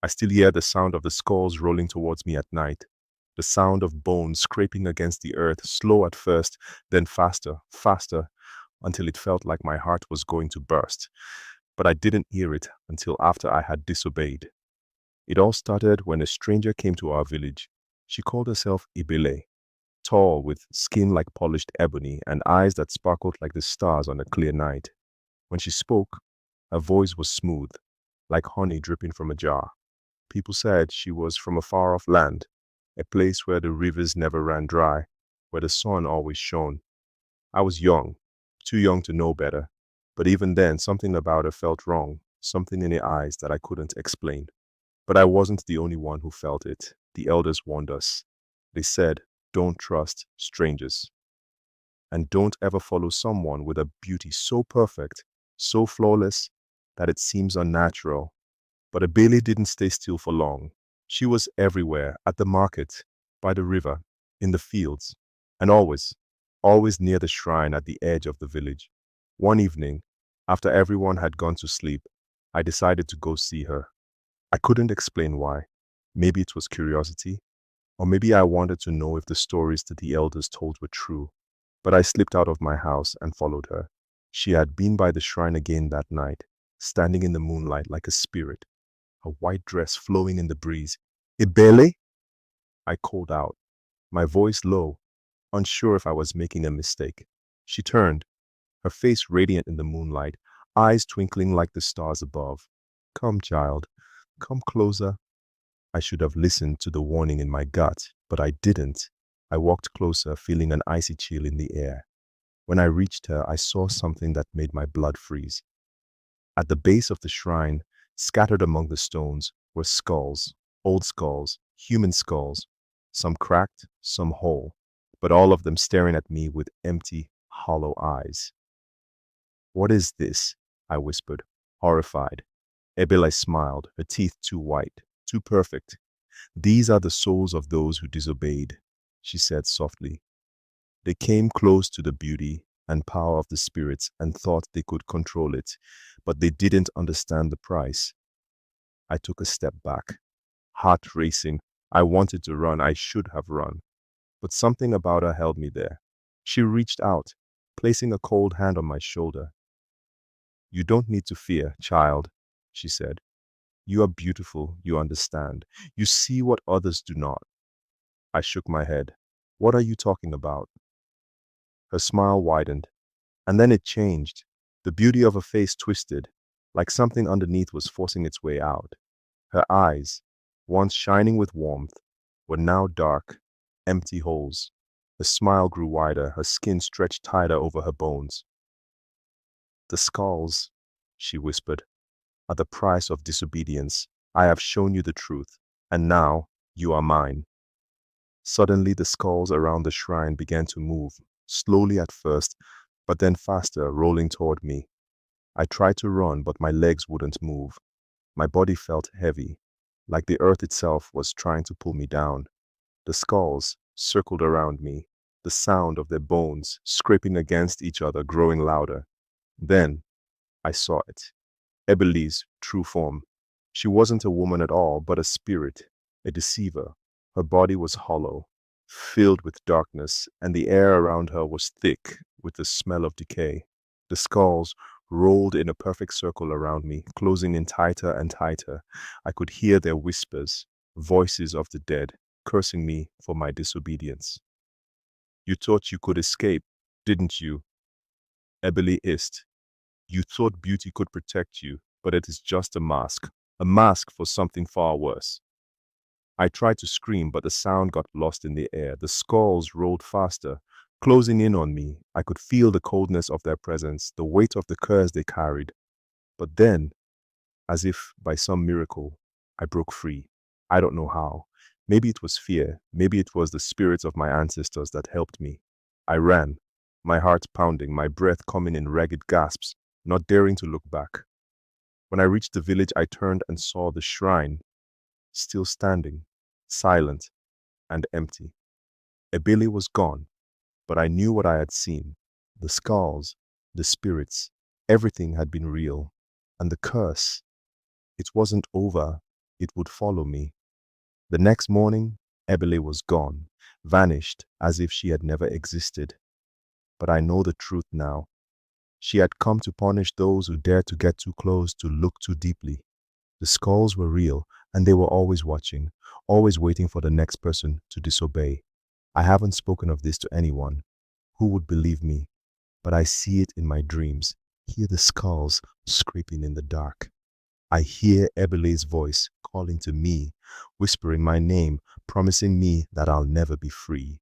I still hear the sound of the skulls rolling towards me at night, the sound of bones scraping against the earth, slow at first, then faster, faster, until it felt like my heart was going to burst. But I didn't hear it until after I had disobeyed. It all started when a stranger came to our village. She called herself Ibile, tall, with skin like polished ebony and eyes that sparkled like the stars on a clear night. When she spoke, her voice was smooth, like honey dripping from a jar. People said she was from a far-off land, a place where the rivers never ran dry, where the sun always shone. I was young, too young to know better, but even then something about her felt wrong, something in her eyes that I couldn't explain. But I wasn't the only one who felt it. The elders warned us. They said, don't trust strangers, and don't ever follow someone with a beauty so perfect, so flawless, that it seems unnatural. But Bailey didn't stay still for long. She was everywhere, at the market, by the river, in the fields, and always, always near the shrine at the edge of the village. One evening, after everyone had gone to sleep, I decided to go see her. I couldn't explain why. Maybe it was curiosity, or maybe I wanted to know if the stories that the elders told were true. But I slipped out of my house and followed her. She had been by the shrine again that night, standing in the moonlight like a spirit, her white dress flowing in the breeze. Ibele? I called out, my voice low, unsure if I was making a mistake. She turned, her face radiant in the moonlight, eyes twinkling like the stars above. Come, child, come closer. I should have listened to the warning in my gut, but I didn't. I walked closer, feeling an icy chill in the air. When I reached her, I saw something that made my blood freeze. At the base of the shrine, scattered among the stones, were skulls, old skulls, human skulls, some cracked, some whole, but all of them staring at me with empty, hollow eyes. What is this? I whispered, horrified. Ebele smiled, her teeth too white, too perfect. These are the souls of those who disobeyed, she said softly. They came close to the beauty and power of the spirits and thought they could control it, but they didn't understand the price. I took a step back, heart racing. I wanted to run. I should have run. But something about her held me there. She reached out, placing a cold hand on my shoulder. You don't need to fear, child, she said. You are beautiful, you understand. You see what others do not. I shook my head. What are you talking about? Her smile widened, and then it changed. The beauty of her face twisted, like something underneath was forcing its way out. Her eyes, once shining with warmth, were now dark, empty holes. Her smile grew wider, her skin stretched tighter over her bones. The skulls, she whispered, are the price of disobedience. I have shown you the truth, and now you are mine. Suddenly the skulls around the shrine began to move, slowly at first, but then faster, rolling toward me. I tried to run, but my legs wouldn't move. My body felt heavy, like the earth itself was trying to pull me down. The skulls circled around me, the sound of their bones scraping against each other growing louder. Then I saw it. Ebele's true form. She wasn't a woman at all, but a spirit, a deceiver. Her body was hollow, filled with darkness, and the air around her was thick with the smell of decay. The skulls rolled in a perfect circle around me, closing in tighter and tighter. I could hear their whispers, voices of the dead, cursing me for my disobedience. You thought you could escape, didn't you? Ebele hissed. You thought beauty could protect you, but it is just a mask for something far worse. I tried to scream, but the sound got lost in the air. The skulls rolled faster, closing in on me. I could feel the coldness of their presence, the weight of the curse they carried. But then, as if by some miracle, I broke free. I don't know how. Maybe it was fear. Maybe it was the spirits of my ancestors that helped me. I ran, my heart pounding, my breath coming in ragged gasps, not daring to look back. When I reached the village, I turned and saw the shrine, still standing, silent and empty. Ebele was gone, but I knew what I had seen. The skulls, the spirits, everything had been real. And the curse, it wasn't over. it would follow me. The next morning, Ebele was gone, vanished as if she had never existed. But I know the truth now. She had come to punish those who dared to get too close, to look too deeply. The skulls were real, and they were always watching, always waiting for the next person to disobey. I haven't spoken of this to anyone. Who would believe me? But I see it in my dreams, hear the skulls scraping in the dark. I hear Ebele's voice calling to me, whispering my name, promising me that I'll never be free.